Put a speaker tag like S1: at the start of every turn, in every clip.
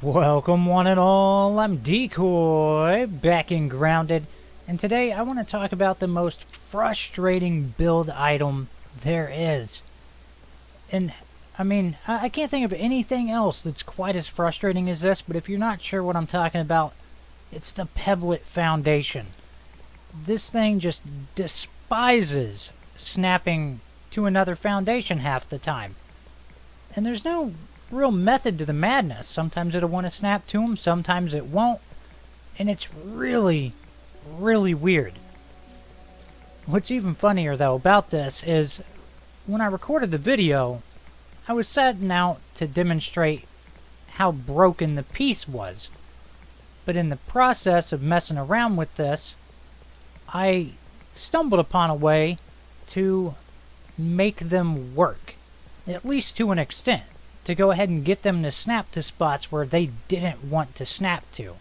S1: Welcome one and all, I'm Decoy, back and grounded, and today I want to talk about the most frustrating build item there is. And, I can't think of anything else that's quite as frustrating as this, but if you're not sure what I'm talking about, it's the Pebblet Foundation. This thing just despises snapping to another foundation half the time. And there's no real method to the madness. Sometimes it'll want to snap to them, sometimes it won't, and it's really, really weird. What's even funnier though about this is when I recorded the video, I was setting out to demonstrate how broken the piece was, but in the process of messing around with this, I stumbled upon a way to make them work, at least to an extent, to go ahead and get them to snap to spots where they didn't want to snap to.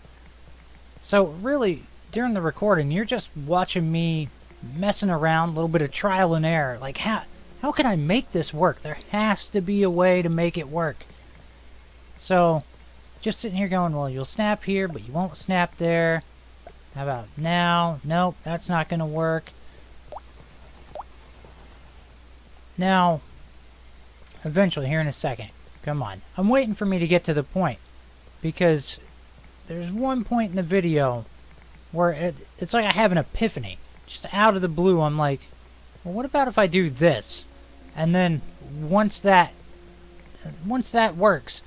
S1: So really, during the recording, you're just watching me messing around, a little bit of trial and error. Like, how can I make this work? There has to be a way to make it work. So, just sitting here going, well, you'll snap here, but you won't snap there. How about now? Nope, that's not going to work. Now, eventually, here in a second, come on. I'm waiting for me to get to the point, because there's one point in the video where it's like I have an epiphany. Just out of the blue, I'm like, well, what about if I do this? And then once that works,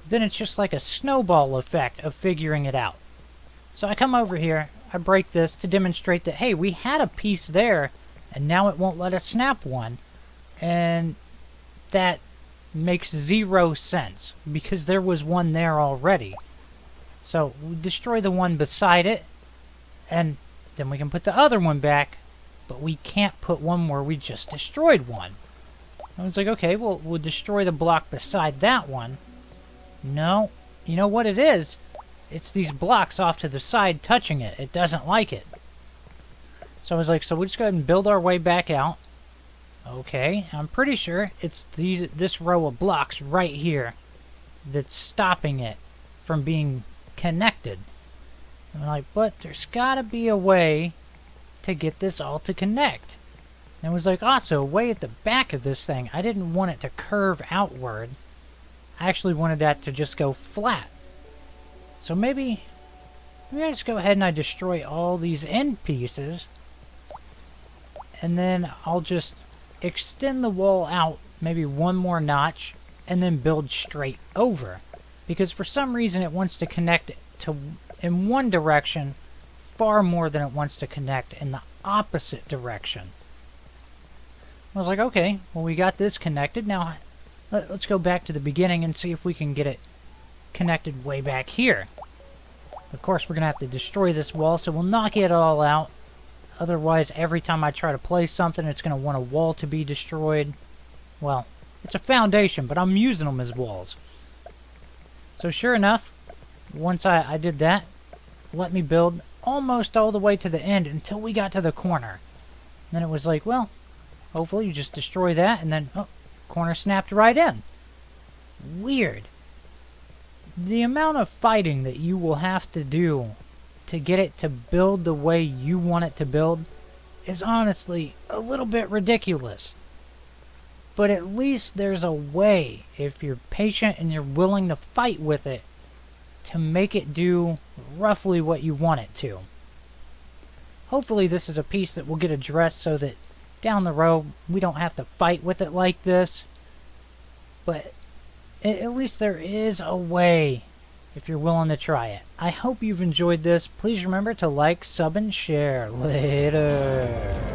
S1: then it's just like a snowball effect of figuring it out. So I come over here, I break this to demonstrate that, hey, we had a piece there, and now it won't let us snap one. And that makes zero sense, because there was one there already. So we destroy the one beside it, and then we can put the other one back, but we can't put one where we just destroyed one. I was like, okay, well, we'll destroy the block beside that one. No, you know what it is? It's these blocks off to the side touching it. It doesn't like it. So I was like, so we'll just go ahead and build our way back out. Okay, I'm pretty sure it's this row of blocks right here that's stopping it from being connected. And I'm like, but there's gotta be a way to get this all to connect. And it was like, also, way at the back of this thing, I didn't want it to curve outward. I actually wanted that to just go flat. So maybe I just go ahead and I destroy all these end pieces, and then I'll just extend the wall out maybe one more notch and then build straight over, because for some reason it wants to connect in one direction far more than it wants to connect in the opposite direction. I was like, okay, well, we got this connected. Now let's go back to the beginning and see if we can get it connected way back here. Of course, we're gonna have to destroy this wall, so we'll knock it all out. Otherwise, every time I try to place something, it's going to want a wall to be destroyed. Well, it's a foundation, but I'm using them as walls. So sure enough, once I did that, let me build almost all the way to the end until we got to the corner. And then it was like, well, hopefully you just destroy that, and then, oh, corner snapped right in. Weird. The amount of fighting that you will have to do to get it to build the way you want it to build is honestly a little bit ridiculous. But at least there's a way, if you're patient and you're willing to fight with it, to make it do roughly what you want it to. Hopefully this is a piece that will get addressed so that down the road we don't have to fight with it like this. But at least there is a way, if you're willing to try it. I hope you've enjoyed this. Please remember to like, sub, and share. Later.